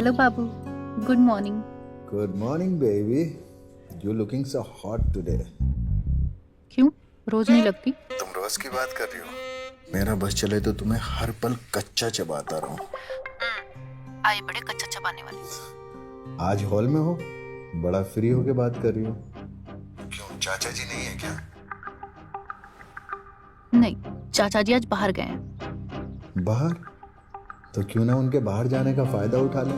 Hello Babu, good morning. Good morning, baby. You're looking so hot today. क्यों, रोज नहीं लगती? तुम रोज की बात कर रही हो? मेरा बस चले तो तुम्हें हर पल कच्चा चबाता रहूं। आए बड़े कच्चा चबाने वाले। आज हॉल में हो, बड़ा फ्री होके बात कर रही हो। क्यों, चाचा जी नहीं है क्या? नहीं, चाचा जी आज बाहर गए हैं। बाहर? तो क्यों ना उनके बाहर जाने का फायदा उठा लें।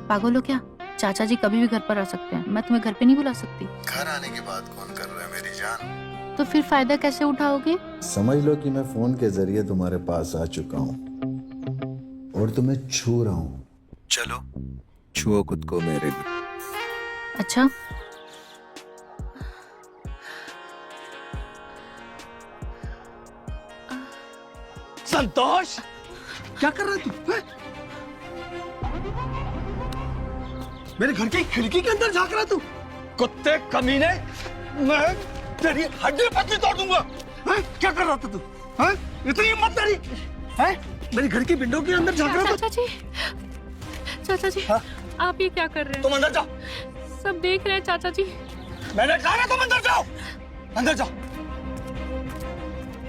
पागल हो क्या? चाचा जी कभी भी घर पर आ सकते हैं, मैं तुम्हें घर पे नहीं बुला सकती। घर आने की बात कौन कर रहा है मेरी जान? तो फिर फायदा कैसे उठाओगे? समझ लो कि मैं फोन के जरिए तुम्हारे पास आ चुका हूँ और तुम्हें छू रहा हूँ। चलो छुओ खुद को मेरे लिए। अच्छा, संतोष, क्या कर रहा है तू? है? मेरे घर की खिड़की के अंदर झांक रहा है तू? कुत्ते कमीने, मैं तेरी हड्डी पत्ती तोड़ दूंगा। है? क्या कर रहा था तू? है? इतनी हिम्मत तेरी? है? मेरे घर की विंडो के अंदर झांक रहा था? चाचा जी, हाँ? आप ये क्या कर रहे हैं? तुम अंदर जाओ। सब देख रहे हैं चाचा जी। मैंने कहा ना तुम अंदर जाओ। अंदर जाओ।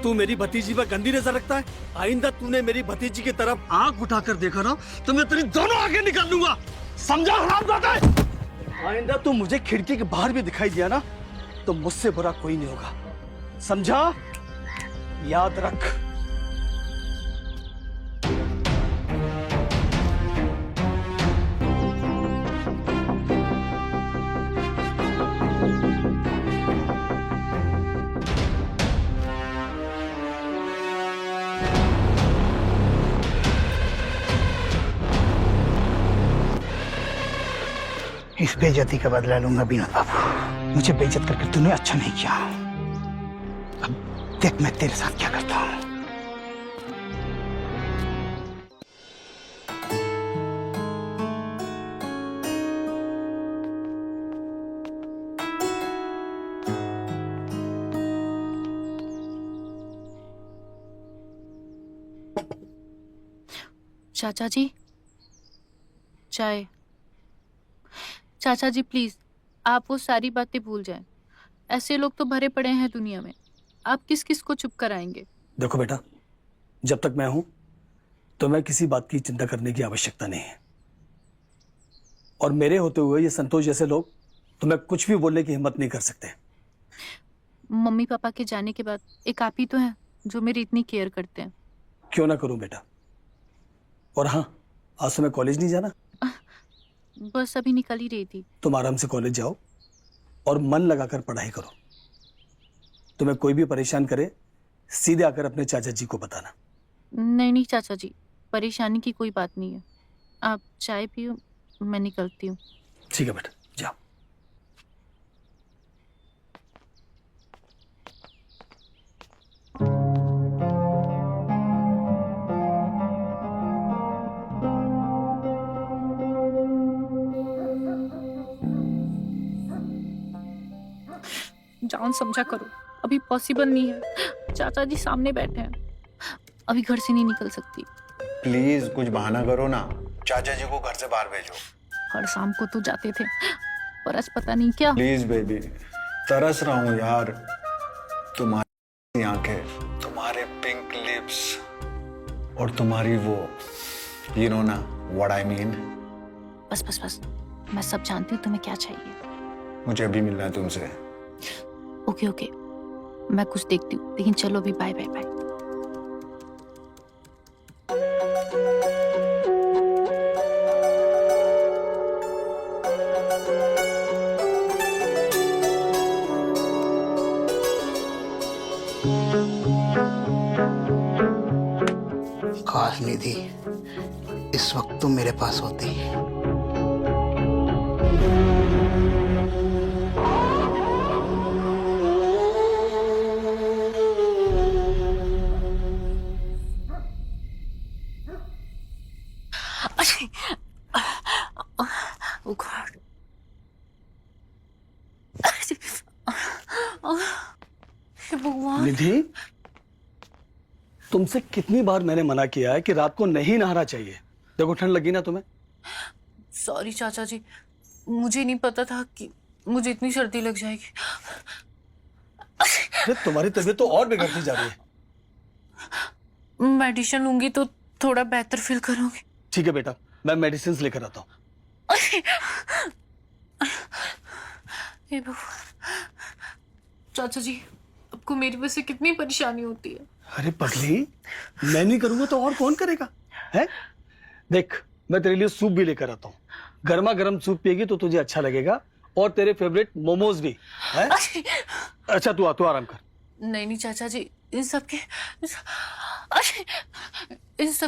तू मेरी भतीजी पर गंदी नजर रखता है। आइंदा तूने मेरी भतीजी की तरफ आंख उठाकर देखा ना तो मैं तेरी दोनों आंखें निकाल लूंगा। समझा हरामजादा? आइंदा तू मुझे खिड़की के बाहर भी दिखाई दिया ना तो मुझसे बुरा कोई नहीं होगा। समझा? याद रख। इस बेइज्जती का बदला लूंगा बिना बाबू। मुझे बेइज्जत करके तूने अच्छा नहीं किया। अब देख मैं तेरे साथ क्या करता हूँ। चाचा जी, चाय। चाचा जी प्लीज, आप वो सारी बातें भूल जाएं। ऐसे लोग तो भरे पड़े हैं दुनिया में, आप किस किस को चुप कराएंगे? देखो बेटा, जब तक मैं हूं तो मैं किसी बात की चिंता करने की आवश्यकता नहीं है। और मेरे होते हुए ये संतोष जैसे लोग तुम्हें कुछ भी बोलने की हिम्मत नहीं कर सकते। मम्मी पापा के जाने के बाद एक आप ही तो हैं जो मेरी इतनी केयर करते हैं। क्यों ना करूं बेटा। और हाँ, आज तुम्हें कॉलेज नहीं जाना? बस अभी निकल ही रही थी। तुम आराम से कॉलेज जाओ और मन लगाकर पढ़ाई करो। तुम्हें कोई भी परेशान करे सीधे आकर अपने चाचा जी को बताना। नहीं नहीं चाचा जी, परेशानी की कोई बात नहीं है। आप चाय पियो, मैं निकलती हूँ। ठीक है बेटा, जाओ। जान समझा करो, अभी पॉसिबल नहीं है। चाचा जी सामने बैठे हैं, अभी घर से नहीं निकल सकती। प्लीज कुछ बहाना करो ना, चाचा जी को घर से बाहर भेजो। हर शाम को तो जाते थे, पर आज पता नहीं क्या। प्लीज बेबी, तरस रहा हूँ यार। तुम्हारी आंखें, तुम्हारे पिंक लिप्स और तुम्हारी वो, you know ना what I mean। बस बस बस, मैं सब जानती हूँ तुम्हें क्या चाहिए। मुझे अभी मिलना है तुमसे। ओके ओके, मैं कुछ देखती हूँ, लेकिन चलो अभी बाय बाय बाय। काश निधि इस वक्त तुम मेरे पास होती। Oh God. भगवान। निधि, तुमसे कितनी बार मैंने मना किया है कि रात को नहीं नहाना चाहिए। देखो ठंड लगी ना तुम्हें। सॉरी चाचा जी, मुझे नहीं पता था कि मुझे इतनी सर्दी लग जाएगी। अरे तुम्हारी तबीयत तो और बिगड़ती जा रही है। मेडिसिन लूंगी तो थोड़ा बेहतर फील करूंगी। ठीक है बेटा, मैं मेडिसिन लेकर आता हूँ। हे भगवान, चाचा जी आपको मेरी वजह से कितनी परेशानी होती है। अरे पगली, मैं नहीं करूंगा तो और कौन करेगा? है? देख, मैं तेरे लिए सूप भी लेकर आता हूँ। गर्मा गर्म सूप पिएगी तो तुझे अच्छा लगेगा, और तेरे फेवरेट मोमोज भी है? अच्छा तू आराम कर। नहीं नहीं चाचा जी, इन सब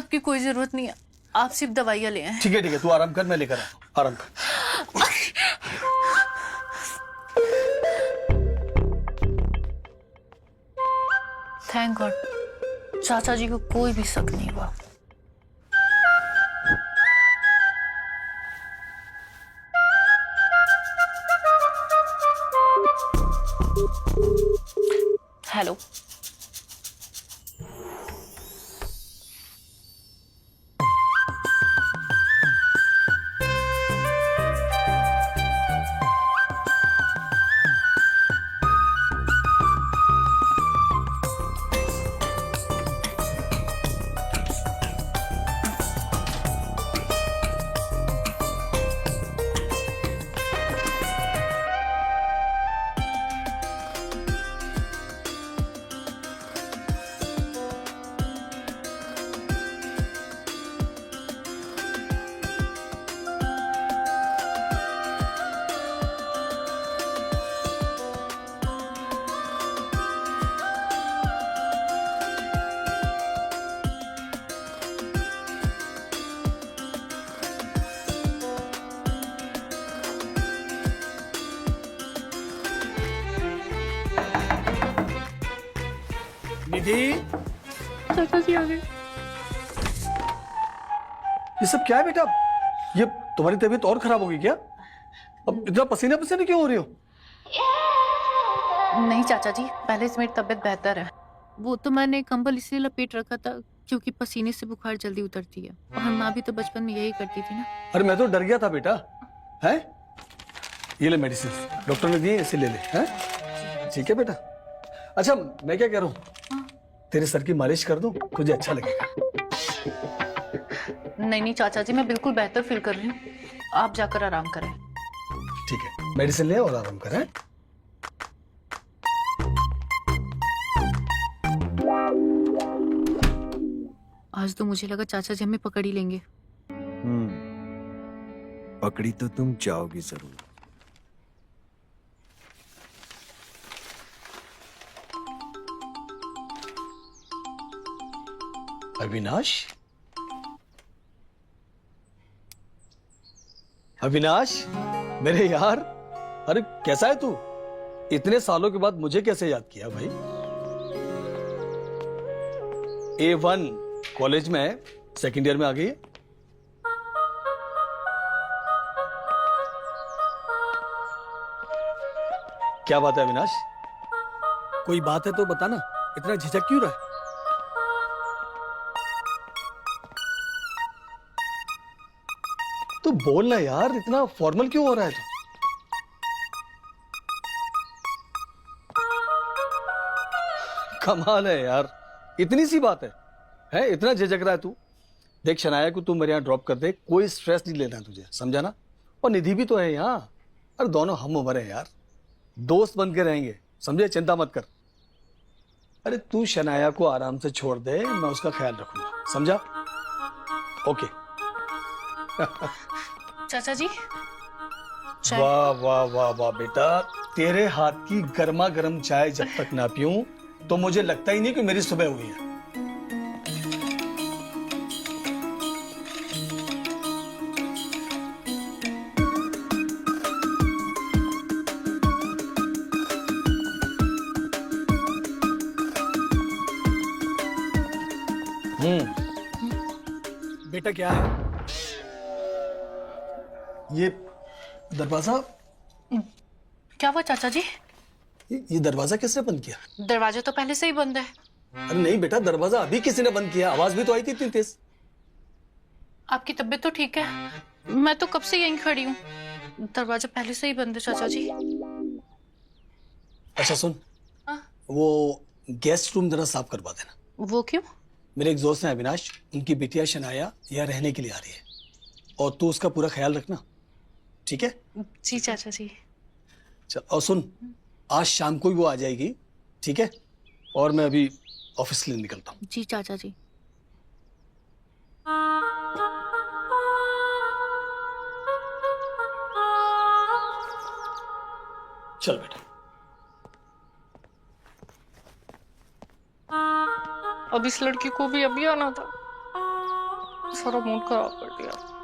की कोई जरूरत नहीं है, आप सिर्फ दवाइयाँ ले आए। ठीक है तू आराम कर, मैं लेकर आता हूँ। आराम कर। थैंक गॉड, चाचा जी को कोई भी शक नहीं हुआ। हेलो, निधि, चाचा जी आ गए। ये सब क्या है बेटा? ये तुम्हारी तबीयत और खराब होगी क्या? अब इतना पसीने पसीने क्यों हो रही हो? नहीं चाचा जी, पहले से मेरी तबीयत बेहतर है। वो तो मैंने कंबल इसलिए लपेट रखा था क्योंकि पसीने से बुखार जल्दी उतरती है, और माँ भी तो बचपन में यही करती थी ना। अरे मैं तो डर गया था बेटा। है? ये ले मेडिसिन, डॉक्टर ने दिए, इसे ले ले। हैं? ठीक है बेटा। अच्छा मैं क्या कह रहा हूँ, तेरे सर की मालिश कर दूं, तुझे अच्छा लगेगा। नहीं नहीं चाचा जी, मैं बिल्कुल बेहतर फील कर रही हूँ, आप जाकर आराम करें। ठीक है, मेडिसिन ले और आराम कर। आज तो मुझे लगा चाचा जी हमें पकड़ ही लेंगे। पकड़ी तो तुम जाओगी जरूर। अविनाश, अविनाश मेरे यार, अरे कैसा है तू? इतने सालों के बाद मुझे कैसे याद किया भाई? A1 कॉलेज में सेकंड ईयर में आ गई है। क्या बात है अविनाश? कोई बात है तो बताना, इतना झिझक क्यों रहा है? तो बोल ना यार, इतना फॉर्मल क्यों हो रहा है तू? कमाल है यार, इतनी सी बात है इतना झिझक रहा है तू? देख शनाया को तू मेरे यहाँ ड्रॉप कर दे, कोई स्ट्रेस नहीं लेना तुझे, समझा ना? और निधि भी तो है यहाँ। अरे दोनों हम उम्र है यार, दोस्त बन के रहेंगे, समझे? चिंता मत कर। अरे तू शनाया को आराम से छोड़ दे, मैं उसका ख्याल रखूंगा, समझा? ओके। चाचा जी वाह वाह वाह वाह बेटा, तेरे हाथ की गर्मा गर्म चाय जब तक ना पीऊं तो मुझे लगता ही नहीं कि मेरी सुबह हुई है। बेटा क्या है ये दरवाजा? क्या हुआ चाचा जी? ये दरवाजा किसने बंद किया? दरवाजा तो पहले से ही बंद है। अरे नहीं बेटा, दरवाजा अभी किसी ने बंद किया, आवाज भी तो आई थी इतनी तेज। आपकी तबीयत तो ठीक है? मैं तो कब से यहीं खड़ी हूँ, दरवाजा पहले से ही बंद है चाचा जी। अच्छा सुन, हाँ? वो गेस्ट रूम जरा साफ करवा देना। वो क्यों? मेरे एक दोस्त है अविनाश, उनकी बिटिया शनाया यहाँ रहने के लिए आ रही है, और तू उसका पूरा ख्याल रखना, ठीक है? जी चाचा जी। चल, और सुन, आज शाम को ही वो आ जाएगी, ठीक है? और मैं अभी ऑफिस के लिए निकलता हूँ। जी चाचा जी। चल बेटा। अब इस लड़की को भी अभी आना था, सारा मूड खराब कर दिया।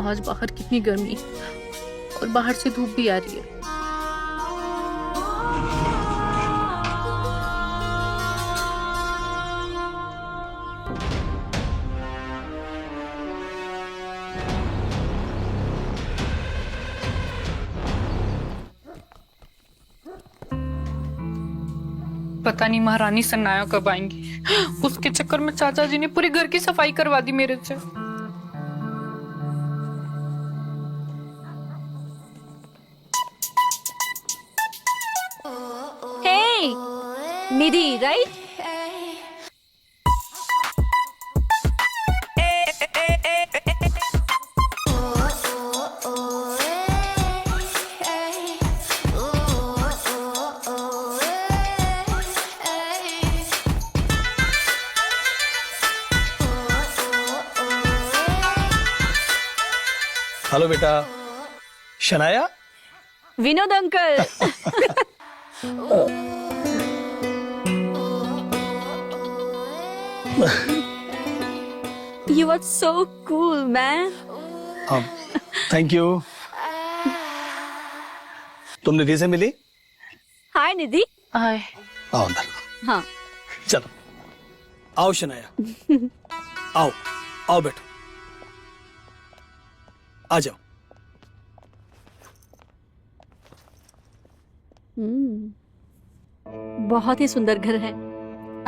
आज बाहर कितनी गर्मी और बाहर से धूप भी आ रही है। पता नहीं महारानी सन्नाया कब आएंगी। उसके चक्कर में चाचा जी ने पूरे घर की सफाई करवा दी मेरे से। निधि, राइट? हेलो बेटा। Shanaya? Vinod uncle. You are so cool, man. Thank you. तुम निधि से मिली? हाय निधि। हाय। आओ अंदर। हाँ। चलो आओ शनाया। आओ आओ बैठो, आ जाओ। बहुत ही सुंदर घर है।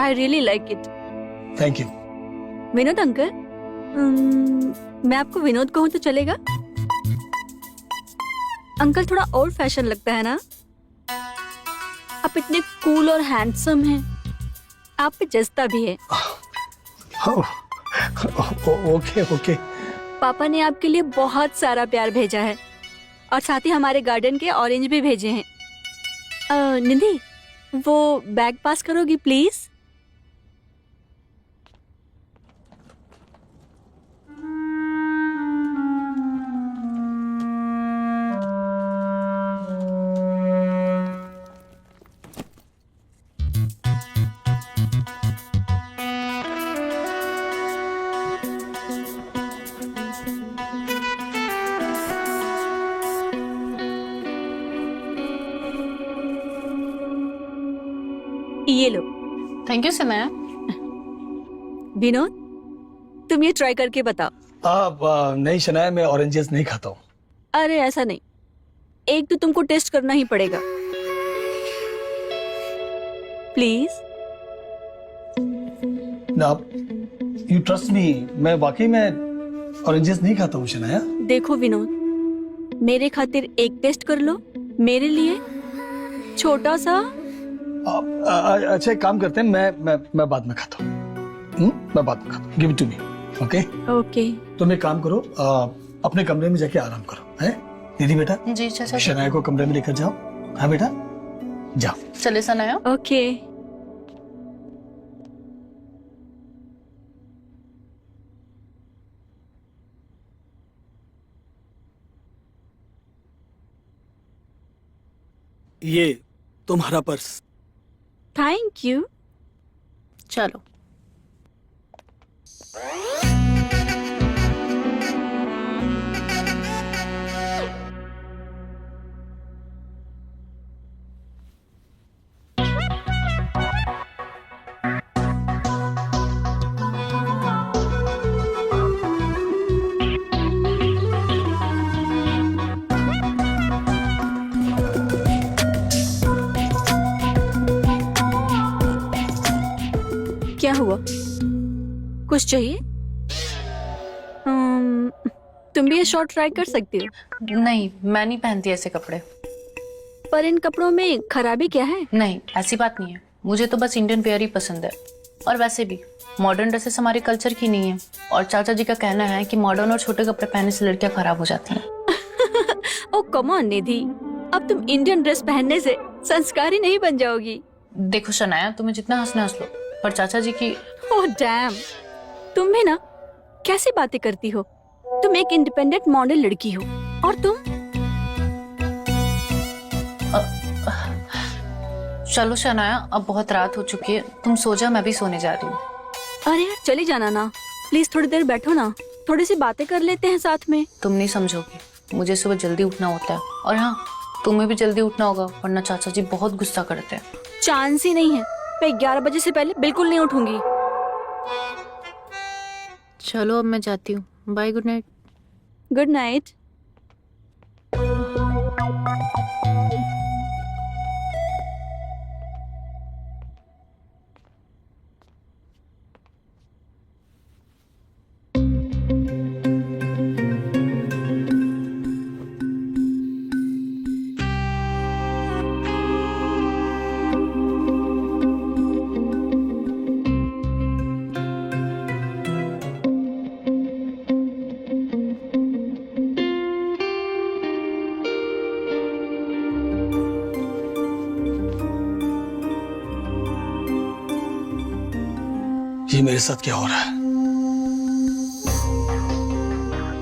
I really like it. Thank you. Vinod uncle, मैं आपको विनोद कहूँ तो चलेगा? अंकल थोड़ा ओल्ड फैशन लगता है ना? आप इतने कूल और हैंडसम हैं। आप पे जचता भी है। Okay okay. पापा ने आपके लिए बहुत सारा प्यार भेजा है और साथ ही हमारे गार्डन के ऑरेंज भी भेजे हैं। निधि, वो बैग पास करोगी प्लीज? ये लो। Thank you Sanaya. विनोद, तुम ये ट्राई करके बताओ। नहीं शनाया, मैं ऑरेंजेस नहीं खाता हूँ। अरे ऐसा नहीं, एक तो तुमको टेस्ट करना ही पड़ेगा। प्लीज। ना यू ट्रस्ट मी, मैं वाकई में ऑरेंजेस नहीं खाता हूँ शनाया। देखो विनोद, मेरे खातिर एक टेस्ट कर लो, मेरे लिए छोटा सा। अच्छा एक काम करते हैं, मैं बाद में खाता हूँ। मैं बाद में खाता हूँ। Give it to me. Okay okay. तुम एक काम करो, अपने कमरे में जाके आराम करो, है दीदी बेटा। जी चाचा जी। शनाया को कमरे में लेकर जाओ। हाँ बेटा जाओ। चले सनाया। ओके। ये तुम्हारा पर्स। Thank you. चलो। क्या हुआ, कुछ चाहिए? तुम भी ये शॉर्ट ट्राई कर सकती हो। नहीं, मैं नहीं पहनती ऐसे कपड़े। पर इन कपड़ों में खराबी क्या है? नहीं, ऐसी बात नहीं है। मुझे तो बस इंडियन वेयर ही पसंद है। और वैसे भी मॉडर्न ड्रेसेस हमारे कल्चर की नहीं है। और चाचा जी का कहना है कि मॉडर्न और छोटे कपड़े पहनने से लड़कियां खराब हो जाती हैं। ओ कम ऑन निधि, अब तुम इंडियन ड्रेस पहनने से संस्कारी नहीं बन जाओगी। देखो शनाया, तुम्हें जितना हंसना हंस लो, पर चाचा जी की। ओह डैम, तुम भी ना कैसी बातें करती हो। तुम एक इंडिपेंडेंट मॉडल लड़की हो और तुम। चलो शनाया, अब बहुत रात हो चुकी है, तुम सो जा, मैं भी सोने जा रही हूँ। अरे यार चली जाना ना प्लीज, थोड़ी देर बैठो ना, थोड़ी सी बातें कर लेते हैं साथ में। तुम नहीं समझोगी, मुझे सुबह जल्दी उठना होता है। और हाँ, तुम्हें भी जल्दी उठना होगा, वरना चाचा जी बहुत गुस्सा करते हैं। चांस ही नहीं है, मैं 11 बजे से पहले बिल्कुल नहीं उठूंगी। चलो अब मैं जाती हूँ, bye, good night. Good night. ये मेरे साथ क्या हो रहा है?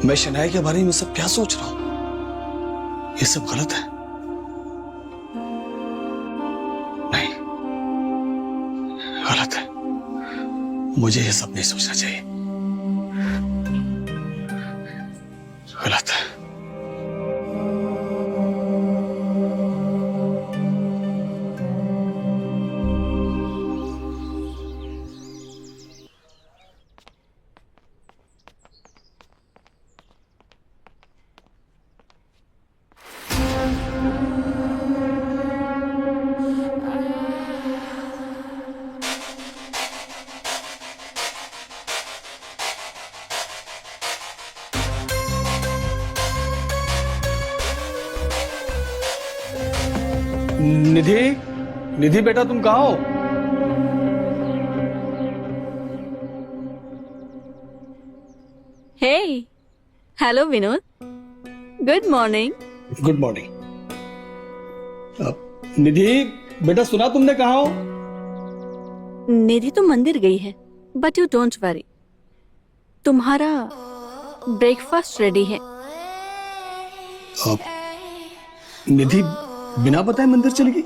मैं शनाया के बारे में सब क्या सोच रहा हूं? ये सब गलत है। नहीं, गलत है। मुझे ये सब नहीं सोचना चाहिए। गलत है। निधि, निधि बेटा तुम कहाँ हो? Hey, hello Vinod, good morning. Good morning. Nidhi बेटा सुना तुमने, कहाँ हो? निधि तो मंदिर गई है, बट यू डोंट वरी, तुम्हारा ब्रेकफास्ट रेडी है। निधि बिना बताए मंदिर चली गई?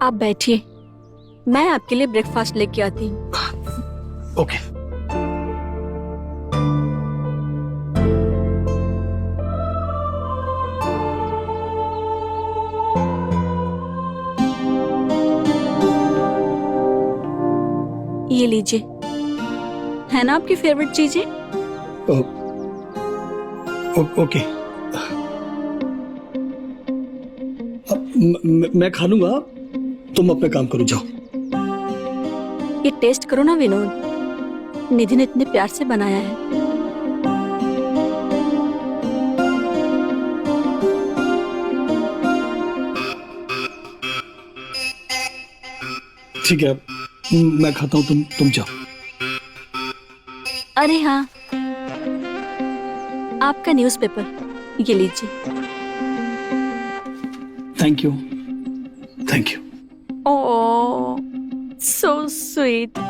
आप बैठिए, मैं आपके लिए ब्रेकफास्ट लेके आती हूँ। ओके। ये लीजिए, है ना आपकी फेवरेट चीजें? ओके, मैं खा लूंगा, तुम अपने काम करो, जाओ। ये टेस्ट करो ना विनोद, निधि ने इतने प्यार से बनाया है। ठीक है, मैं खाता हूँ, तुम जाओ। अरे हाँ, आपका न्यूज़पेपर, ये लीजिए। Thank you, thank you. Oh, so sweet.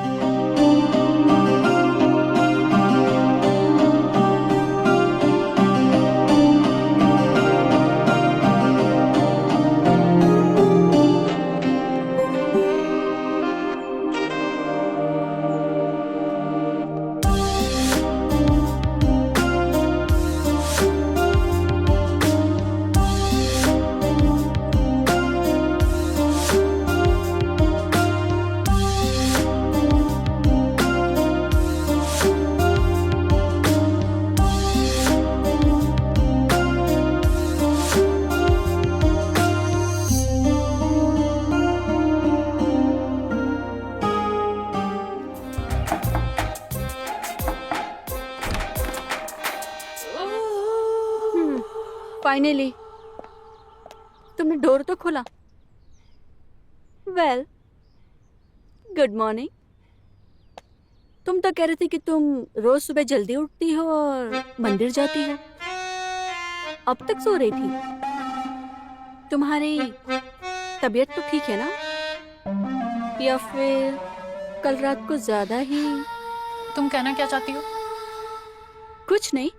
Finally तुमने डोर तो खोला। Well, good morning. तुम तो कह रही थी कि तुम रोज सुबह जल्दी उठती हो और मंदिर जाती हो। अब तक सो रही थी। तुम्हारी तबीयत तो ठीक है ना? या फिर कल रात को ज्यादा ही? तुम कहना क्या चाहती हो? कुछ नहीं,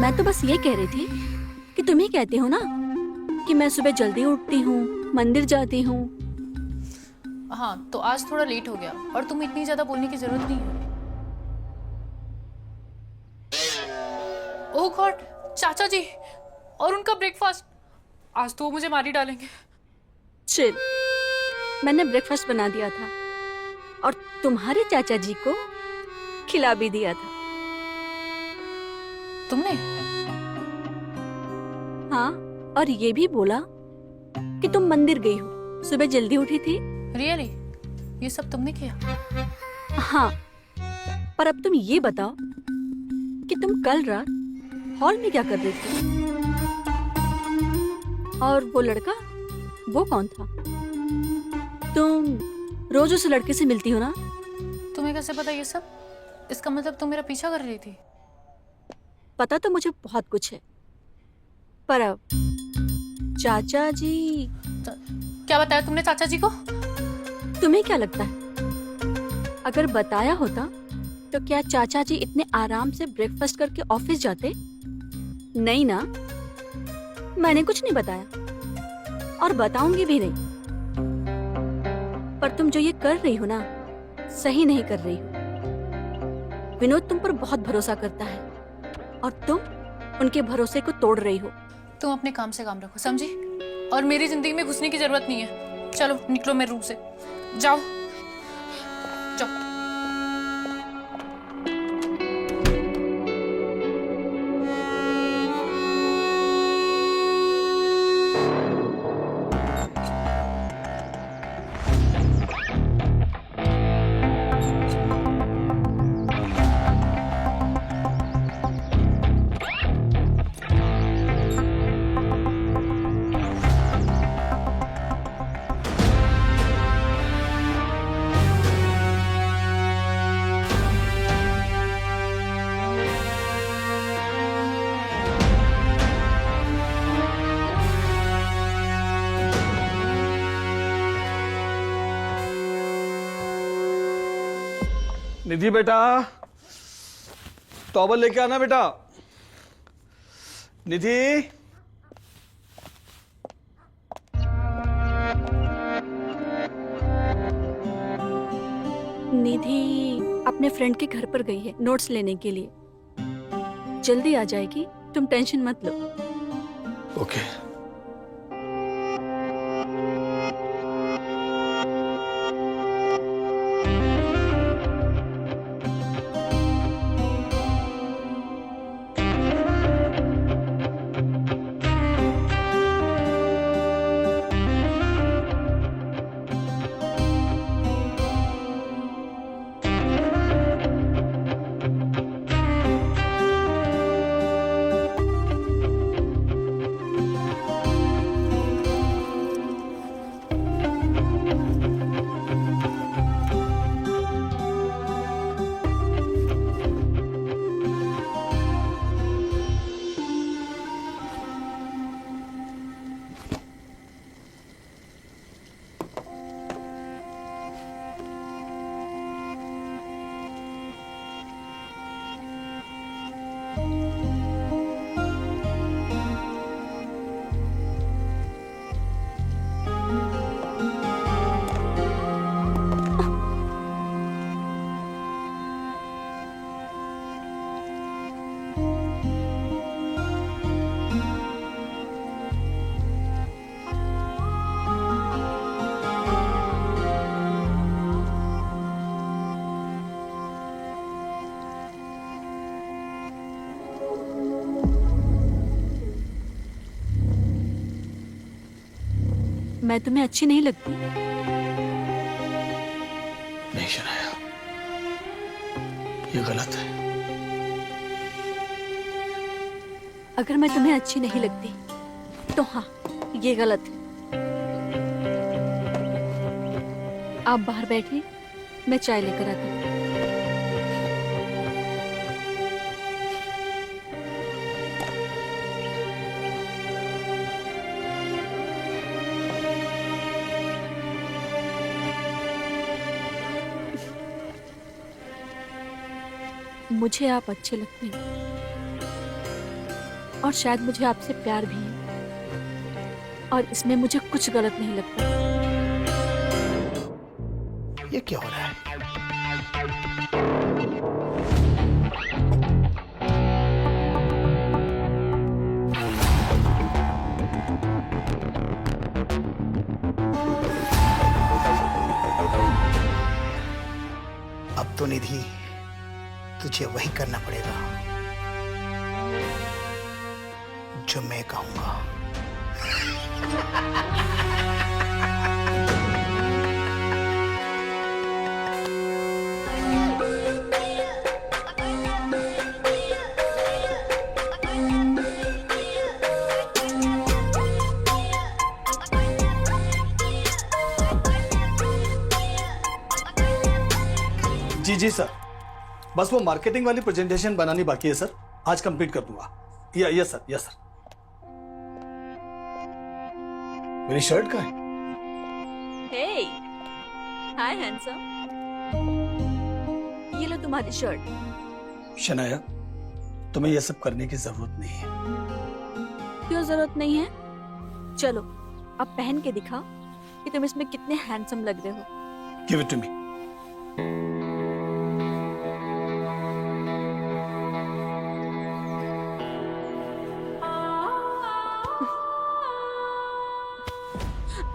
मैं तो बस ये कह रही थी कि तुम ही कहते हो ना कि मैं सुबह जल्दी उठती हूँ, मंदिर जाती हूँ। हाँ, तो आज थोड़ा लेट हो गया और तुम इतनी ज्यादा बोलने की जरूरत नहीं है। ओह गॉड, चाचा जी और उनका ब्रेकफास्ट, आज तो वो मुझे मार ही डालेंगे। चिल, मैंने ब्रेकफास्ट बना दिया था और तुम्हारे चाचा जी को खिला भी दिया था। तुमने? हाँ, और ये भी बोला कि तुम मंदिर गई हो, सुबह जल्दी उठी थी। रियली? ये सब तुमने किया? हाँ, पर अब तुम ये बताओ कि तुम कल रात हॉल में क्या कर रही थी? और वो लड़का, वो कौन था? तुम रोज उस लड़के से मिलती हो ना? तुम्हें कैसे पता ये सब? इसका मतलब तुम मेरा पीछा कर रही थी? पता तो मुझे बहुत कुछ है, पर अब चाचा जी। क्या बताया तुमने चाचा जी को? तुम्हें क्या लगता है, अगर बताया होता तो क्या चाचा जी इतने आराम से ब्रेकफास्ट करके ऑफिस जाते? नहीं ना, मैंने कुछ नहीं बताया और बताऊंगी भी नहीं। पर तुम जो ये कर रही हो ना, सही नहीं कर रही हो। विनोद तुम पर बहुत भरोसा करता है और तुम उनके भरोसे को तोड़ रही हो। तुम अपने काम से काम रखो, समझी? और मेरी जिंदगी में घुसने की जरूरत नहीं है। चलो निकलो मेरे रूम से, जाओ जाओ। निधि बेटा, टॉवल लेके आना बेटा। निधि, निधि अपने फ्रेंड के घर पर गई है नोट्स लेने के लिए। जल्दी आ जाएगी, तुम टेंशन मत लो। ओके। मैं तुम्हें अच्छी नहीं लगती? नहीं शनाया, ये गलत है। अगर मैं तुम्हें अच्छी नहीं लगती तो हाँ, ये गलत है। आप बाहर बैठिए, मैं चाय लेकर आती हूँ। मुझे आप अच्छे लगते हैं और शायद मुझे आपसे प्यार भी है, और इसमें मुझे कुछ गलत नहीं लगता। ये क्या हो रहा है? अब तो निधि तुझे वही करना पड़ेगा जो मैं कहूंगा। जी सर, बस वो मार्केटिंग वाली प्रेजेंटेशन बनानी बाकी है सर, आज कंप्लीट कर दूंगा। Yes sir. मेरी शर्ट कहाँ है? हे, हाय हैंडसम, ये लो तुम्हारी शर्ट। शनाया, तुम्हें यह सब करने की जरूरत नहीं है। क्यों जरूरत नहीं है? चलो अब पहन के दिखाओ कि तुम इसमें कितने हैंडसम लग रहे हो। Give it to me.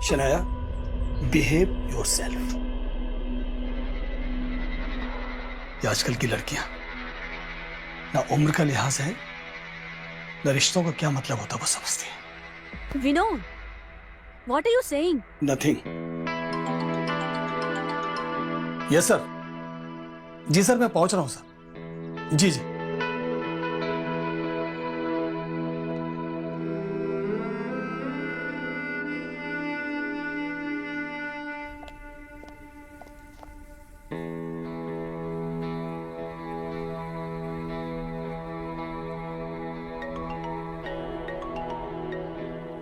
Shanaya, behave yourself. ये आजकल की लड़कियां ना उम्र का लिहाज है, ना रिश्तों का क्या मतलब होता वो समझती है। Vinod, what are you saying? Nothing. Yes sir. जी सर, मैं पहुंच रहा हूं सर। जी।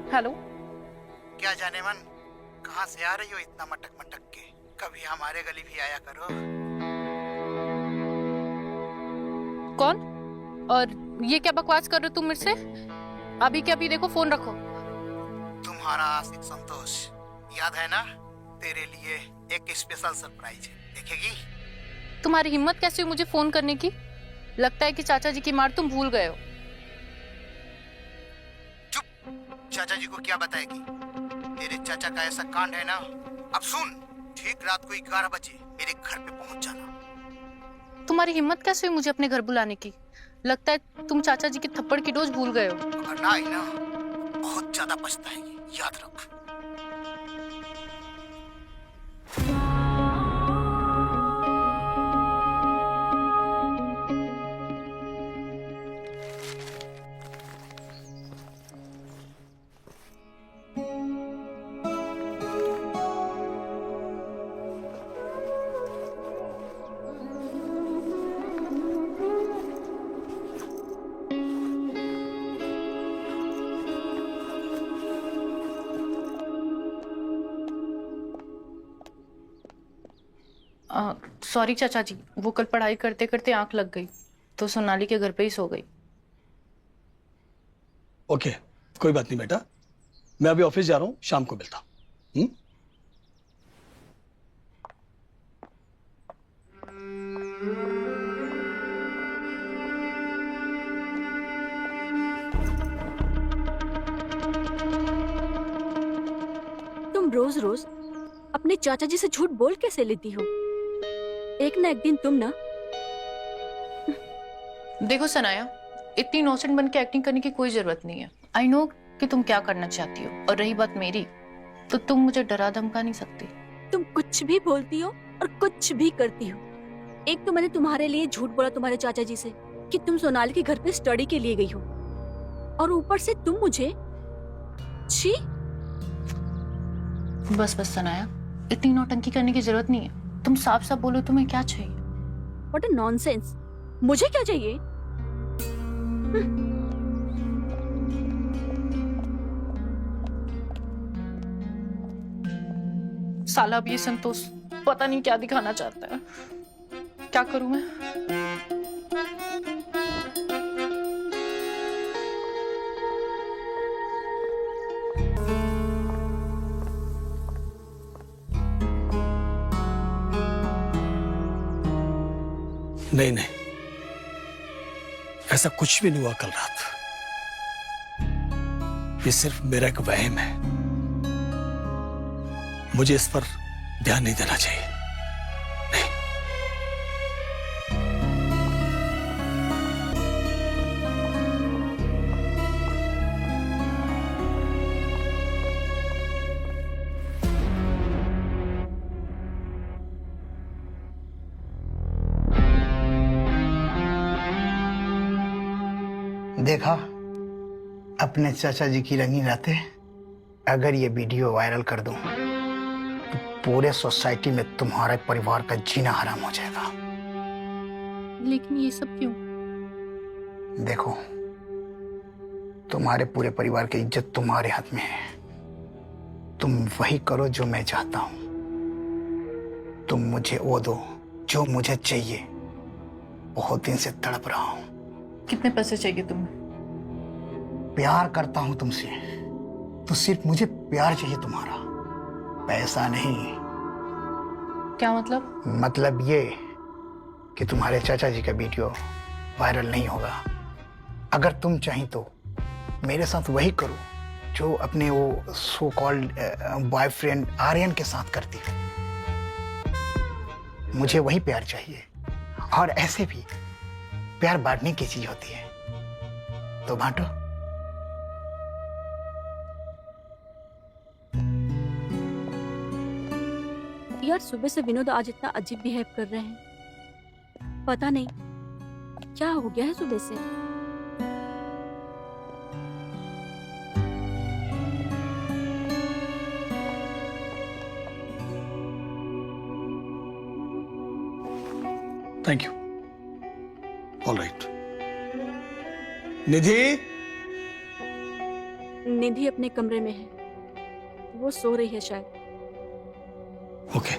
हेलो। क्या जाने मन, कहाँ से आ रही हो इतना मटक मटक के? कभी हमारे गली भी आया करो। कौन? और ये क्या बकवास कर रहे हो तुम मेरे से? अभी के अभी देखो, फोन रखो। तुम्हारा आशिक संतोष याद है ना? तेरे लिए एक स्पेशल सरप्राइज है, देखेगी? तुम्हारी हिम्मत कैसे हुई मुझे फोन करने की? लगता है कि चाचा जी की मार तुम भूल गए हो। चाचा जी को क्या बताएगी? तेरे चाचा का ऐसा कांड है ना। अब सुन, ठीक रात को 11 बजे मेरे घर पे पहुंच जाना। तुम्हारी हिम्मत कैसे हुई मुझे अपने घर बुलाने की? लगता है तुम चाचा जी के थप्पड़ की डोज भूल गए हो। अगर ना आई ना, बहुत ज्यादा पछताएगी, याद रख। सॉरी चाचा जी, वो कल पढ़ाई करते करते आंख लग गई तो सोनाली के घर पे ही सो गई। ओके, कोई बात नहीं बेटा, मैं अभी ऑफिस जा रहा हूँ, शाम को मिलता हूँ। तुम रोज रोज अपने चाचा जी से झूठ बोल कैसे लेती हो? एक ना एक दिन तुम ना। देखो सनाया, इतनी इनोसेंट बन के एक्टिंग करने की कोई जरूरत नहीं है। आई नो कि तुम क्या करना चाहती हो, और रही बात मेरी, तो तुम मुझे डरा धमका नहीं सकती। तुम कुछ भी बोलती हो और कुछ भी करती हो। एक तो मैंने तुम्हारे लिए झूठ बोला तुम्हारे चाचा जी से कि तुम सोनाली के घर पे स्टडी के लिए गई हो, और ऊपर से तुम मुझे छी। बस बस सनाया, इतनी नौटंकी करने की जरूरत नहीं है। तुम साफ साफ बोलो तुम्हें क्या चाहिए। What a nonsense. मुझे क्या चाहिए? साला अब ये संतोष पता नहीं क्या दिखाना चाहता है। क्या करूं मैं? नहीं नहीं, ऐसा कुछ भी नहीं हुआ कल रात। ये सिर्फ मेरा एक वहम है। मुझे इस पर ध्यान नहीं देना चाहिए। नहीं। देखा अपने चाचा जी की रंगीन रातें। अगर ये वीडियो वायरल कर दूं तो पूरे सोसाइटी में तुम्हारे परिवार का जीना हराम हो जाएगा। लेकिन ये सब क्यों? देखो, तुम्हारे पूरे परिवार की इज्जत तुम्हारे हाथ में है। तुम वही करो जो मैं चाहता हूं। तुम मुझे वो दो जो मुझे चाहिए। बहुत दिन से तड़प रहा हूं। कितने पैसे चाहिए तुम्हें? प्यार करता हूं तुमसे, तो सिर्फ मुझे प्यार चाहिए तुम्हारा, पैसा नहीं। क्या मतलब? मतलब ये कि तुम्हारे चाचा जी का वीडियो वायरल नहीं होगा। अगर तुम चाही तो मेरे साथ वही करो जो अपने वो सो कॉल्ड बॉयफ्रेंड आर्यन के साथ करती हो। मुझे वही प्यार चाहिए। और ऐसे भी प्यार बांटने की चीज होती है, तो बांटो। यार, सुबह से विनोद आज इतना अजीब बिहेव कर रहे हैं। पता नहीं क्या हो गया है सुबह से। Thank you. All right. Nidhi. Nidhi अपने कमरे में है, वो सो रही है शायद। ओके।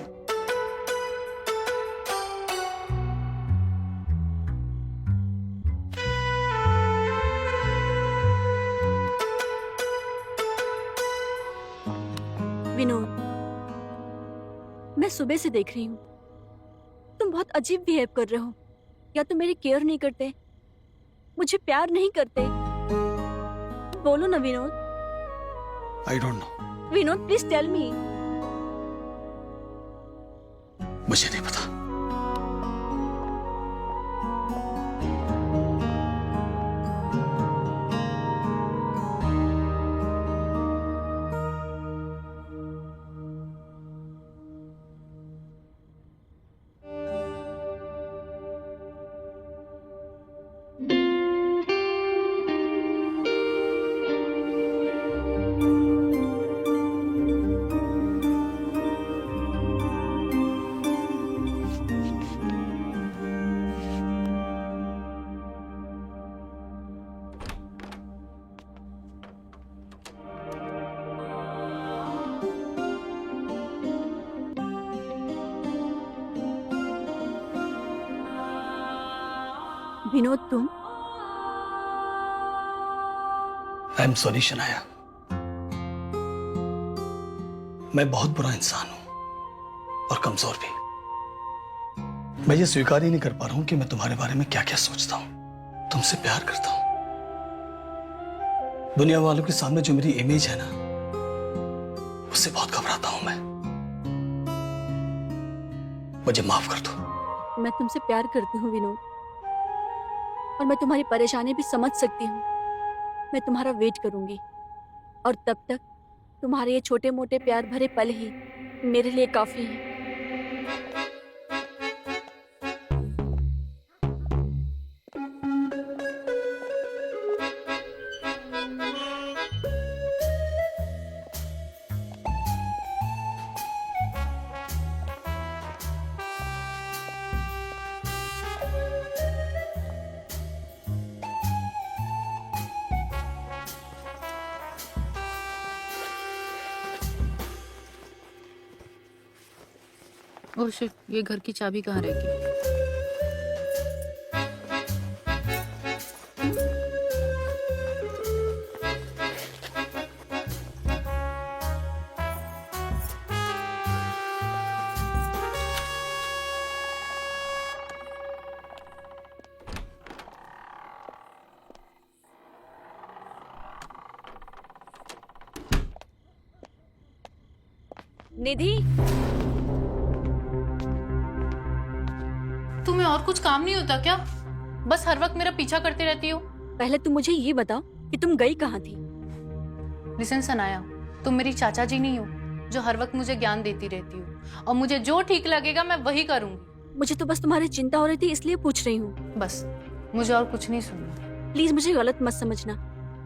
विनोद, मैं सुबह से देख रही हूँ, तुम बहुत अजीब बिहेव कर रहे हो। या तुम मेरी केयर नहीं करते, मुझे प्यार नहीं करते। बोलो ना Vinod. I don't know. Vinod, please tell me. मुझे नहीं पता। विनोद, तुम? I am sorry Shanaya. मैं बहुत बुरा इंसान हूं और कमजोर भी। मैं ये स्वीकार ही नहीं कर पा रहा हूं कि मैं तुम्हारे बारे में क्या क्या सोचता हूं, तुमसे प्यार करता हूं। दुनिया वालों के सामने जो मेरी इमेज है ना, उससे बहुत घबराता हूं मैं। मुझे माफ कर दो। मैं तुमसे प्यार करती हूँ विनोद, और मैं तुम्हारी परेशानी भी समझ सकती हूँ। मैं तुम्हारा वेट करूंगी, और तब तक तुम्हारे ये छोटे मोटे प्यार भरे पल ही मेरे लिए काफी है। ओह शिट, ये घर की चाबी कहाँ रह गई? निधि, तुम्हें और कुछ काम नहीं होता क्या? बस हर वक्त मेरा पीछा करते रहती हो। पहले तुम मुझे ये बताओ कि तुम गई कहाँ थी? लिसन सनाया, तुम मेरी चाचा जी नहीं हो जो हर वक्त मुझे ज्ञान देती रहती हो, और मुझे जो ठीक लगेगा मैं वही करूंगी। मुझे तो बस तुम्हारी चिंता हो रही थी इसलिए पूछ रही हूँ। बस, मुझे और कुछ नहीं सुनना। प्लीज मुझे गलत मत समझना,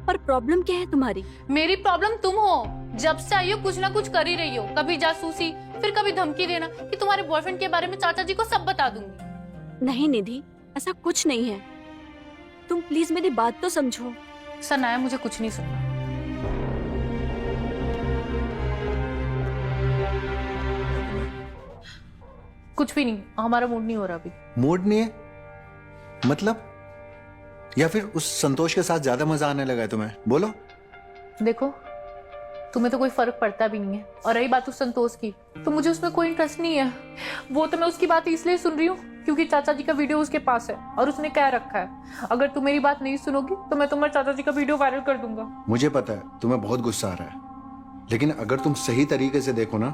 पर प्रॉब्लम क्या है तुम्हारी? मेरी प्रॉब्लम तुम हो। जब से आई हो कुछ ना कुछ कर ही रही हो, कभी जासूसी, फिर कभी धमकी देना कि तुम्हारे बॉयफ्रेंड के बारे में चाचा जी को सब बता दूंगी। नहीं निधि, ऐसा कुछ नहीं है। तुम प्लीज मेरी बात तो समझो। सनाया, मुझे कुछ नहीं सुनना। कुछ भी नहीं, हमारा मूड नहीं हो रहा अभी। मूड नहीं है मतलब? या फिर उस संतोष के साथ ज्यादा मजा आने लगा है तुम्हें? बोलो। देखो, तुम्हें तो कोई फर्क पड़ता भी नहीं है, और रही बात उस संतोष की, तो मुझे उसमें कोई इंटरेस्ट नहीं है। वो तो मैं उसकी बात इसलिए सुन रही हूँ क्योंकि चाचा जी का वीडियो उसके पास है और उसने कह रखा है अगर तुम मेरी बात नहीं सुनोगी तो मैं तुम्हारे चाचा जी का वीडियो वायरल कर दूंगा। मुझे पता है तुम्हें बहुत गुस्सा आ रहा है, लेकिन अगर तुम सही तरीके से देखो ना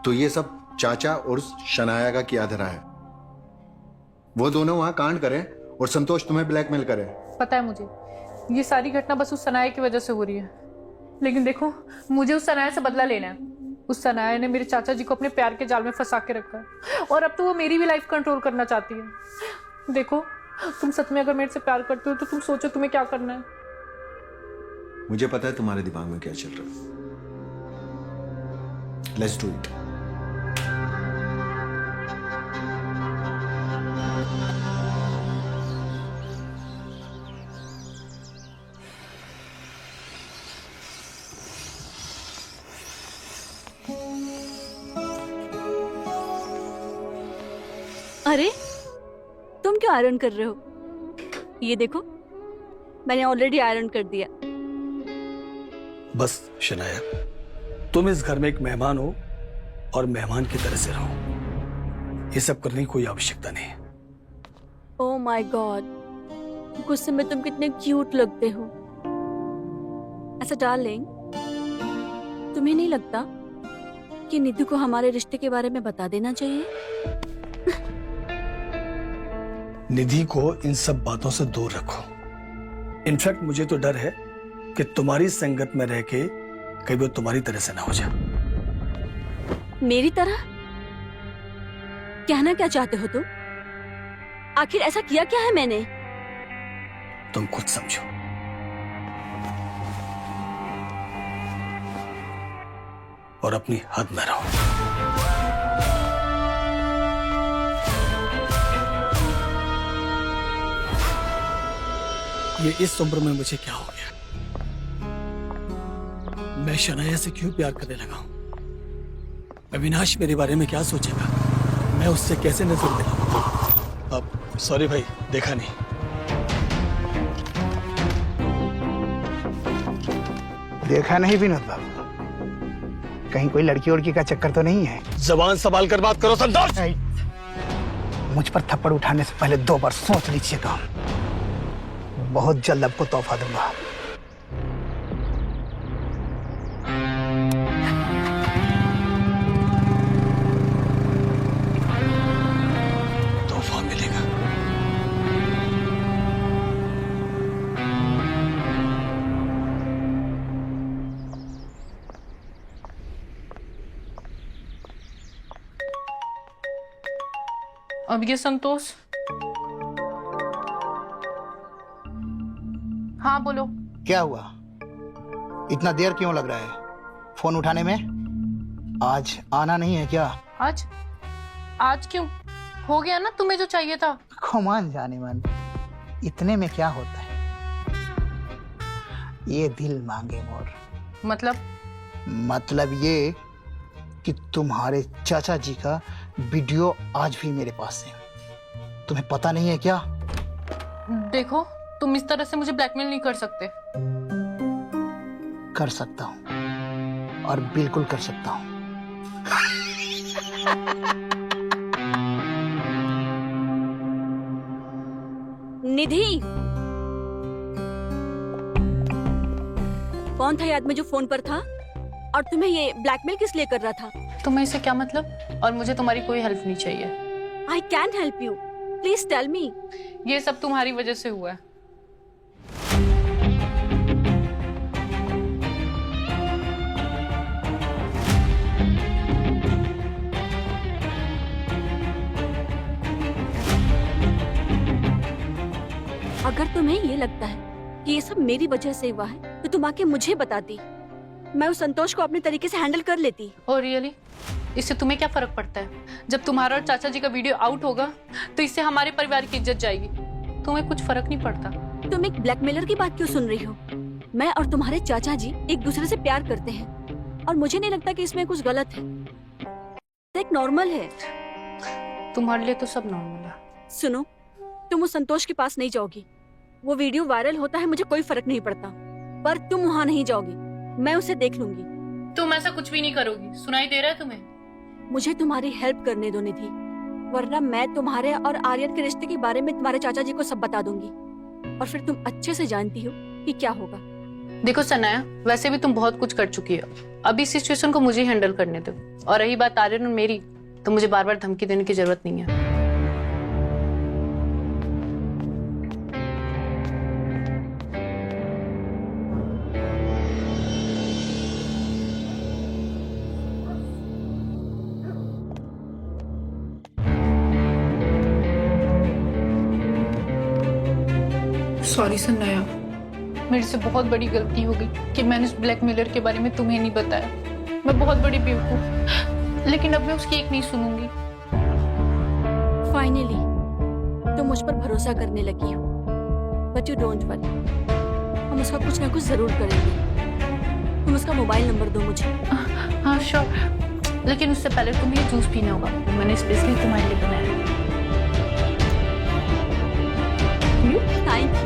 तो ये सब चाचा और शनाया का किया धरा है। वो दोनों वहां कांड करें और संतोष तुम्हें ब्लैकमेल करे। पता है मुझे, ये सारी घटना बस उस सनाया की वजह से हो रही है, लेकिन देखो, मुझे उस सनाया से बदला लेना है। उस सनाया ने मेरे चाचा जी को अपने प्यार के जाल में फंसा के रखा है, और अब तो वो मेरी भी लाइफ कंट्रोल करना चाहती है। देखो, तुम सच में अगर मेरे से प्यार करते हो तो तुम सोचो तुम्हें क्या करना है। मुझे पता है तुम्हारे दिमाग में क्या चल रहा है। Let's do it. अरे, तुम क्यों आयरन कर रहे हो? ये देखो, मैंने ऑलरेडी आयरन कर दिया। बस शनाया, तुम इस घर में एक मेहमान हो और मेहमान की तरह से रहो। ये सब करने की कोई आवश्यकता नहीं है। ओह माय गॉड, गुस्से में तुम कितने क्यूट लगते हो। ऐसा डार्लिंग, तुम्हें नहीं लगता कि निधि को हमारे रिश्ते के बारे में बता देना चाहिए? निधि को इन सब बातों से दूर रखो। इनफैक्ट मुझे तो डर है कि तुम्हारी संगत में रह के कहीं वो तुम्हारी तरह से ना हो जाए। मेरी तरह? कहना क्या चाहते हो तुम? आखिर ऐसा किया क्या है मैंने? तुम खुद समझो। और अपनी हद में रहो। ये इस उम्र में मुझे क्या हो गया? मैं शनाया से क्यों प्यार करने लगा हूं? अविनाश मेरे बारे में क्या सोचेगा? मैं उससे कैसे नजर मिलाऊं? अब सॉरी भाई, देखा नहीं। देखा नहीं विनोद बाबू, कहीं कोई लड़की उड़की का चक्कर तो नहीं है? जबान संभाल कर बात करो संतोष। मुझ पर थप्पड़ उठाने से पहले 2 बार सोच लीजिएगा। बहुत जल्द आपको तोहफा दूंगा। तोहफा मिलेगा। अब ये संतोष। हाँ बोलो। क्या हुआ, इतना देर क्यों लग रहा है फोन उठाने में? आज आना नहीं है क्या? आज? आज क्यों? हो गया ना तुम्हें जो चाहिए था। कमान जाने मन, इतने में क्या होता है? ये दिल मांगे मोर। मतलब ये कि तुम्हारे चाचा जी का वीडियो आज भी मेरे पास है। तुम्हें पता नहीं है क्या? देखो, तुम इस तरह से मुझे ब्लैकमेल नहीं कर सकते। कर सकता हूं, और बिल्कुल कर सकता हूं। निधि, कौन था ये आदमी जो फोन पर था? और तुम्हें ये ब्लैकमेल किस लिए कर रहा था? तुम्हें इससे क्या मतलब? और मुझे तुम्हारी कोई हेल्प नहीं चाहिए। I can help you, please tell me. ये सब तुम्हारी वजह से हुआ है। अगर तुम्हें ये लगता है कि ये सब मेरी वजह से हुआ है तो तुम आके मुझे बताती, मैं उस संतोष को अपने तरीके से हैंडल कर लेती। और रियली, इससे तुम्हें क्या फर्क पड़ता है? जब तुम्हारा और चाचा जी का वीडियो आउट होगा तो इससे हमारे परिवार की इज्जत जाएगी। तुम्हें कुछ फर्क नहीं पड़ता। तुम एक ब्लैकमेलर की बात क्यों सुन रही हो? मैं और तुम्हारे चाचा जी एक दूसरे से प्यार करते हैं और मुझे नहीं लगता कि इसमें कुछ गलत है। एक नॉर्मल है। तुम्हारे लिए तो सब नॉर्मल है। सुनो, तुम उस संतोष के पास नहीं जाओगी। वो वीडियो वायरल होता है, मुझे कोई फर्क नहीं पड़ता, पर तुम वहां नहीं जाओगी। मैं उसे देख लूंगी। तुम ऐसा कुछ भी नहीं करोगी। सुनाई दे रहा है तुम्हें? मुझे तुम्हारी हेल्प करने दो निधि, वरना मैं तुम्हारे और आर्यन के रिश्ते के बारे में तुम्हारे चाचा जी को सब बता दूंगी और फिर तुम अच्छे से जानती हो कि क्या होगा। देखो सनाया, वैसे भी तुम बहुत कुछ कर चुकी हो। अभी सिचुएशन को मुझे हैंडल करने दो। और रही बात आर्यन और मेरी, तो मुझे बार बार धमकी देने की जरूरत नहीं है। सॉरी सनाया, मेरे से बहुत बड़ी गलती हो गई कि मैंने उस ब्लैकमेलर के बारे में तुम्हें नहीं बताया। मैं बहुत बड़ी बेवकूफ, लेकिन अब मैं उसकी एक नहीं सुनूंगी। फाइनली तुम मुझ पर भरोसा करने लगी हो, बट यू डोंट वरी, हम उसका कुछ ना कुछ जरूर करेंगे। तुम उसका मोबाइल नंबर दो मुझे। हाँ श्योर, लेकिन उससे पहले तुम्हें ये जूस पीना होगा। मैंने स्पेशली तुम्हारे लिए बनाया है। Thank you.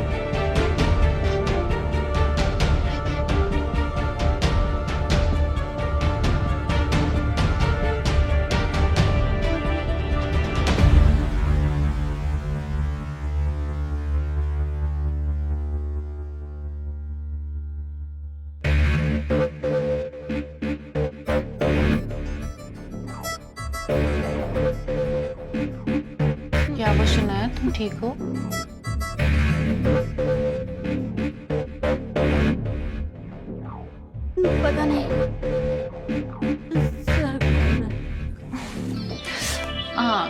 क्या वो सुनाया? तुम ठीक हो? पता नहीं, हाँ,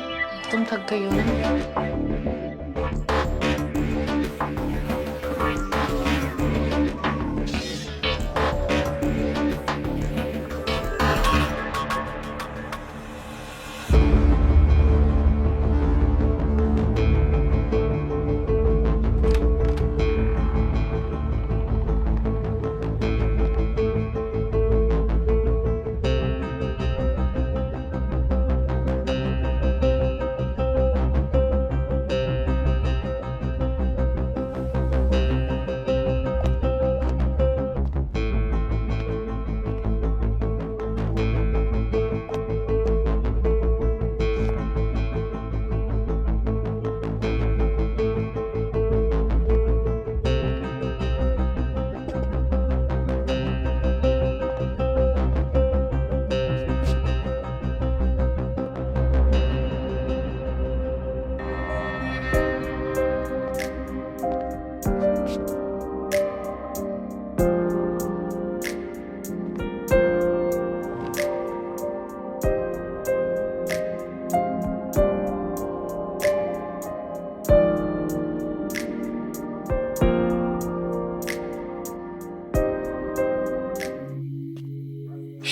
तुम थक गई हो ना?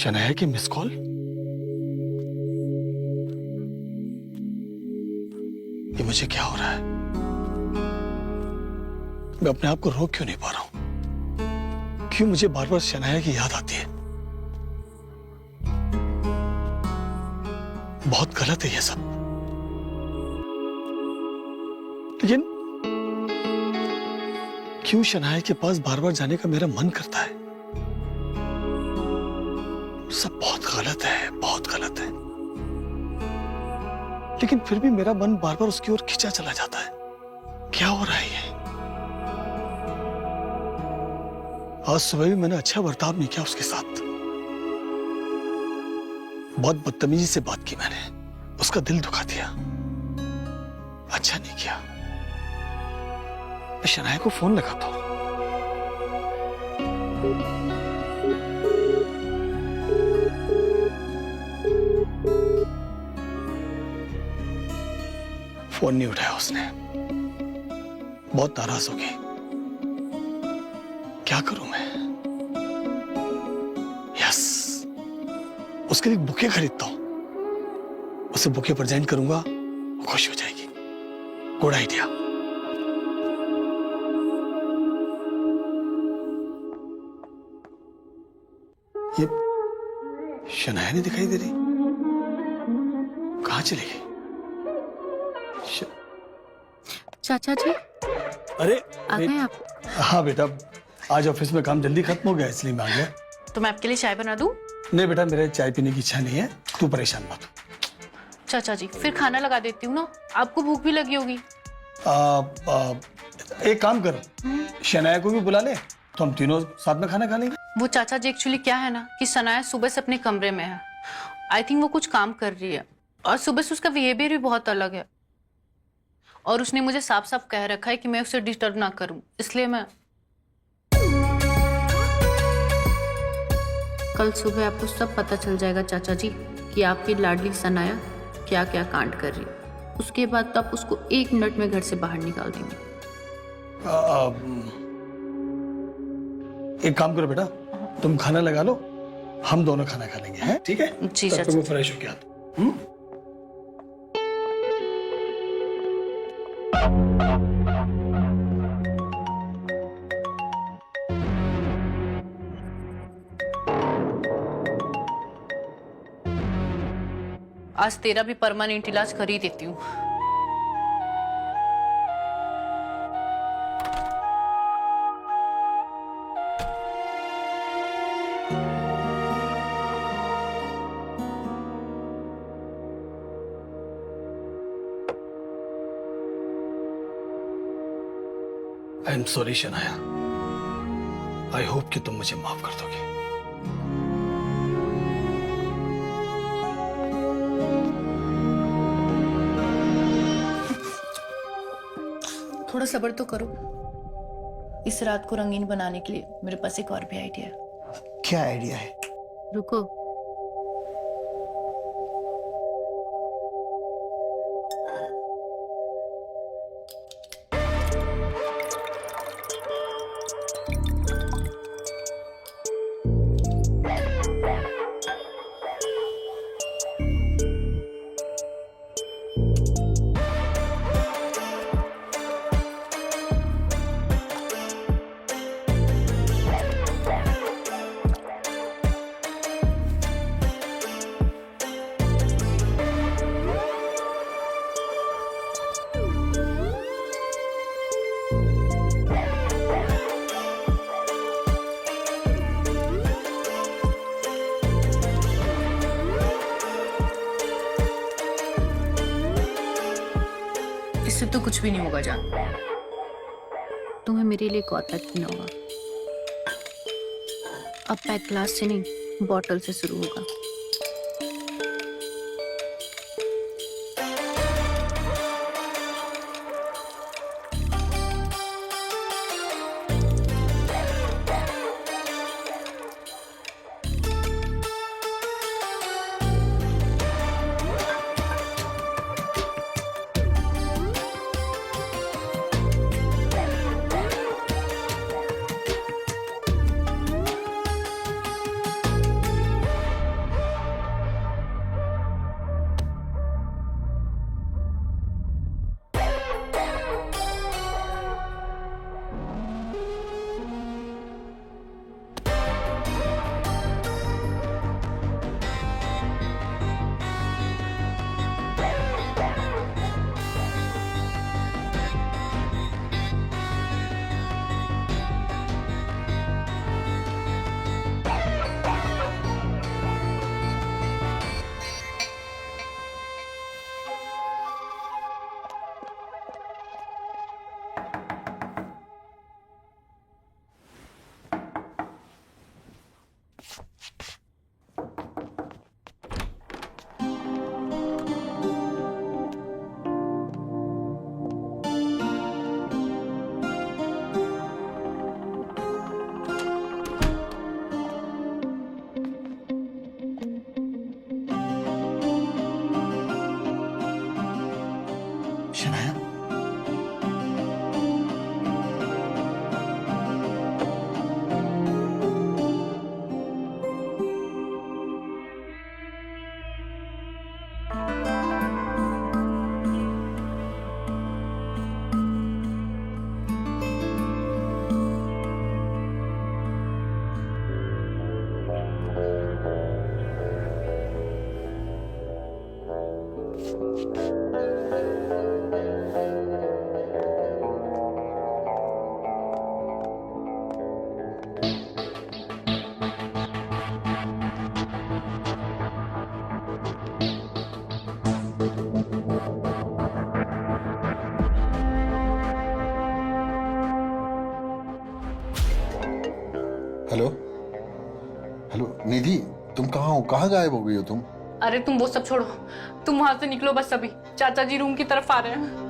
शनाया की मिस कॉल? ये मुझे क्या हो रहा है? मैं अपने आप को रोक क्यों नहीं पा रहा हूं? क्यों मुझे बार बार शनाया की याद आती है? बहुत गलत है ये सब। लेकिन क्यों शनाया के पास बार बार जाने का मेरा मन करता है? सब बहुत गलत है, बहुत गलत है। लेकिन फिर भी मेरा मन बार बार उसकी ओर खिंचा चला जाता है। क्या हो रहा है ये? आज सुबह भी मैंने अच्छा बर्ताव नहीं किया उसके साथ। बहुत बदतमीजी से बात की मैंने, उसका दिल दुखा दिया। अच्छा नहीं किया। मैं शनाया को फोन लगाता हूं। फोन नहीं उठाया उसने, बहुत नाराज हो गई। क्या करूं मैं? यस, उसके लिए बुके खरीदता हूं, उसे बुके प्रेजेंट करूंगा, वो खुश हो जाएगी। Good idea. ये शनाया नहीं दिखाई दे रही, कहां चली गई? चाचा जी, अरे आ गए आप? हाँ बेटा, आज ऑफिस में काम जल्दी खत्म हो गया इसलिए मैं आ गया। तो मैं आपके लिए चाय बना दूं? नहीं बेटा, मेरे चाय पीने की इच्छा नहीं है, तू परेशान मत हो। चाचा जी फिर खाना लगा देती हूँ ना, आपको भूख भी लगी होगी। एक काम कर, शनाया को भी बुला ले, तो हम तीनों साथ में खाना खा लेंगे। वो चाचा जी एक्चुअली क्या है ना कि सनाया सुबह से अपने कमरे में है। आई थिंक वो कुछ काम कर रही है और सुबह से उसका बिहेवियर भी बहुत अलग है। और उसने मुझे साफ साफ कह रखा है कि मैं उसे डिस्टर्ब ना करूं, इसलिए मैं कल सुबह आपको सब पता चल जाएगा चाचा जी कि आपकी लाडली सनाया क्या क्या कांड कर रही है। उसके बाद तो आप उसको 1 मिनट में घर से बाहर निकाल देंगे। एक काम करो बेटा, तुम खाना लगा लो, हम दोनों खाना खा लेंगे, हैं? ठीक है? जी तब चाचा। तक मैं फ्रेश होके आता हूं। आज तेरा भी परमानेंट इलाज कर ही देती हूँ। आई am sorry Shanaya, I hope कि तुम मुझे माफ कर दोगे। थोड़ा सब्र तो करो। इस रात को रंगीन बनाने के लिए मेरे पास एक और भी आइडिया है। क्या आइडिया है? रुको। इससे तो कुछ भी नहीं होगा जान। तुम्हें मेरे लिए एक और पैक पीना होगा। अब पैक ग्लास से नहीं, बॉटल से शुरू होगा। शनाया, हेलो हेलो निधि, तुम कहाँ हो? कहाँ गायब हो गई हो तुम? अरे तुम वो सब छोड़ो, तुम वहां से निकलो बस अभी। चाचा जी रूम की तरफ आ रहे हैं।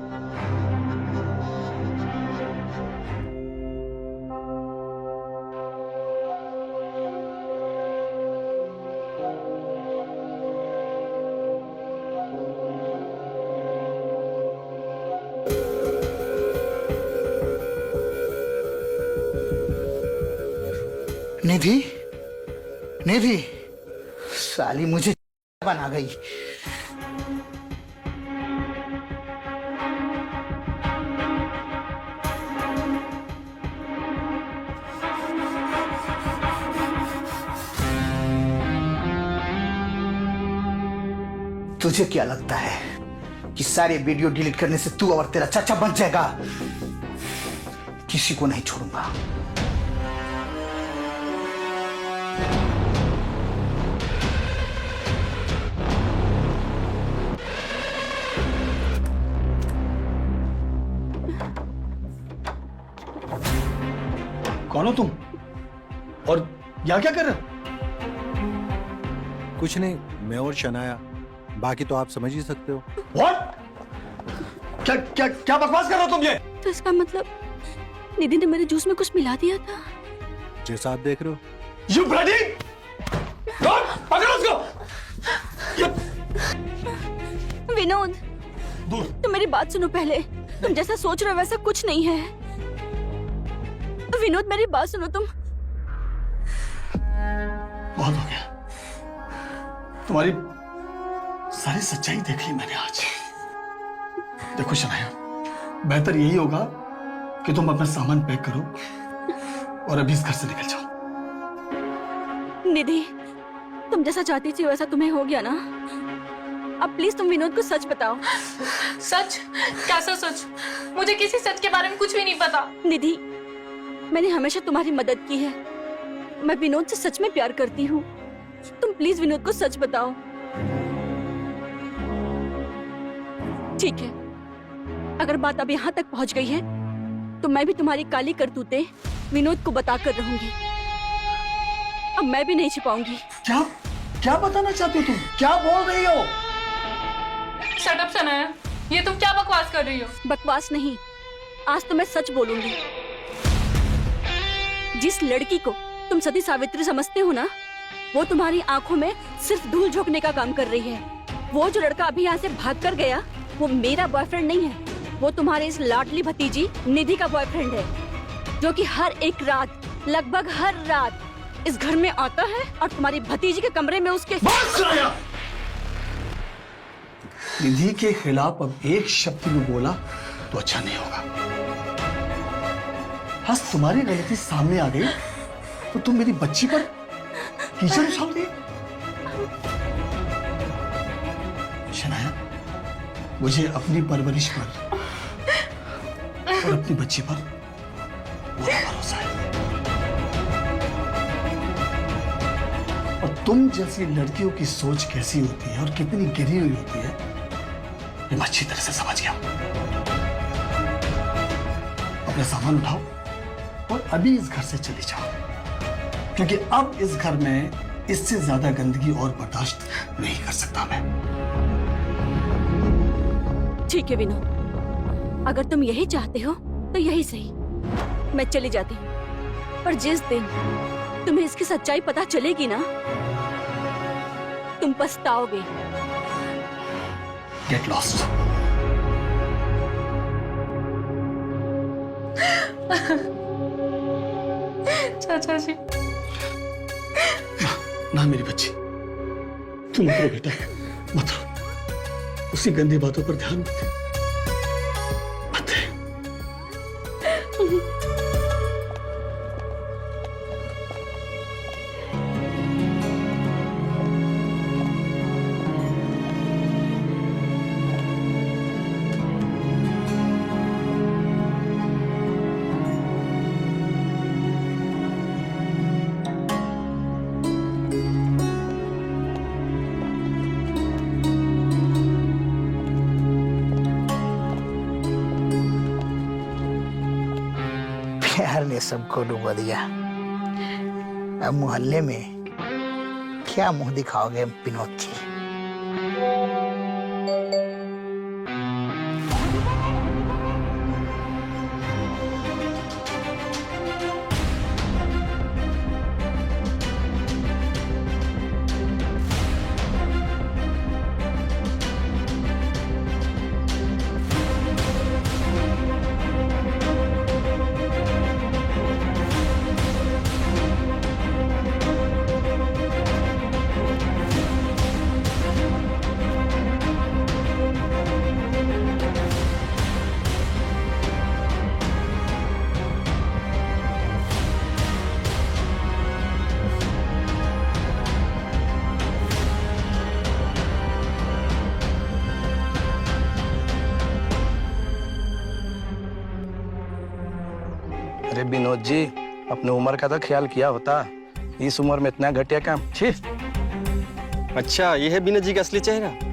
निधि, निधि, साली मुझे बना गई। तुझे क्या लगता है कि सारे वीडियो डिलीट करने से तू और तेरा चाचा बच जाएगा? किसी को नहीं छोड़ूंगा। कौन हो तुम और यहाँ क्या कर रहे हो? कुछ नहीं, मैं और शनाया, बाकी तो आप समझ ही सकते हो। What? क्या क्या क्या बकवास कर रहे हो तुम ये? तो इसका मतलब निधि ने मेरे जूस में कुछ मिला दिया था। जैसा आप देख रहे हो। You bloody! पकड़ो उसको! विनोद, दूर। तुम मेरी बात सुनो पहले। तुम जैसा सोच रहे हो वैसा कुछ नहीं है। विनोद, मेरी बात सुनो तुम। बहुत हो गया, तुम्हारी सारी सच्चाई देख ली मैंने आज। देखो शनाया, बेहतर यही होगा कि तुम अपना सामान पैक करो और अभी इस घर से निकल जाओ। निधि, तुम जैसा चाहती थी वैसा तुम्हें हो गया ना। अब प्लीज तुम विनोद को सच बताओ। सच? कैसा सच? मुझे किसी सच के बारे में कुछ भी नहीं पता। निधि, मैंने हमेशा तुम्हारी मदद की है। मैं विनोद से सच में प्यार करती हूँ। तुम प्लीज विनोद को सच बताओ। ठीक है, अगर बात अब यहाँ तक पहुँच गई है तो मैं भी तुम्हारी काली करतूतें विनोद को बताकर रहूंगी। अब मैं भी नहीं छिपाऊंगी। क्या क्या बताना चाहती हो तुम? क्या बोल रही हो? शट अप सनाया, ये तुम क्या बकवास कर रही हो? बकवास नहीं, आज तो मैं सच बोलूंगी। जिस लड़की को तुम सती सावित्री समझते हो ना, वो तुम्हारी आंखों में सिर्फ धूल झोंकने का काम कर रही है। वो जो लड़का अभी यहाँ से भाग कर गया, वो मेरा बॉयफ्रेंड नहीं है। वो तुम्हारे इस लाडली भतीजी निधि का बॉयफ्रेंड है, जो कि हर एक रात, लगभग हर रात इस घर में आता है और तुम्हारी भतीजी के कमरे में उसके निधि के खिलाफ अब एक शब्द भी बोला तो अच्छा नहीं होगा। बस तुम्हारी गलती सामने आ गई तो तुम मेरी बच्ची पर कीचड़ उछाल दी। शनाया, मुझे अपनी परवरिश पर और अपनी बच्ची पर पूरा भरोसा है। और तुम जैसी लड़कियों की सोच कैसी होती है और कितनी गिरी हुई होती है, ये मैं अच्छी तरह से समझ गया हूं। अपना सामान उठाओ और अभी इस घर से चली जाओ, क्योंकि अब इस घर में इससे ज्यादा गंदगी और बर्दाश्त नहीं कर सकता मैं। ठीक है विनोद, अगर तुम यही चाहते हो तो यही सही। मैं चली जाती हूँ, पर जिस दिन तुम्हें इसकी सच्चाई पता चलेगी ना, तुम पछताओगे। Get lost. चाचा जी, ना मेरी बच्ची, तुम मत रो बेटा, मत रो। उसी गंदी बातों पर ध्यान मत दे। मत दे। प्यार ने सबको डुबा दिया। अब मोहल्ले में क्या मुंह दिखाओगे विनोद जी? अरे विनोद जी, अपने उम्र का तो ख्याल किया होता। इस उम्र में इतना घटिया काम, छी। अच्छा, ये है विनोद जी का असली चेहरा।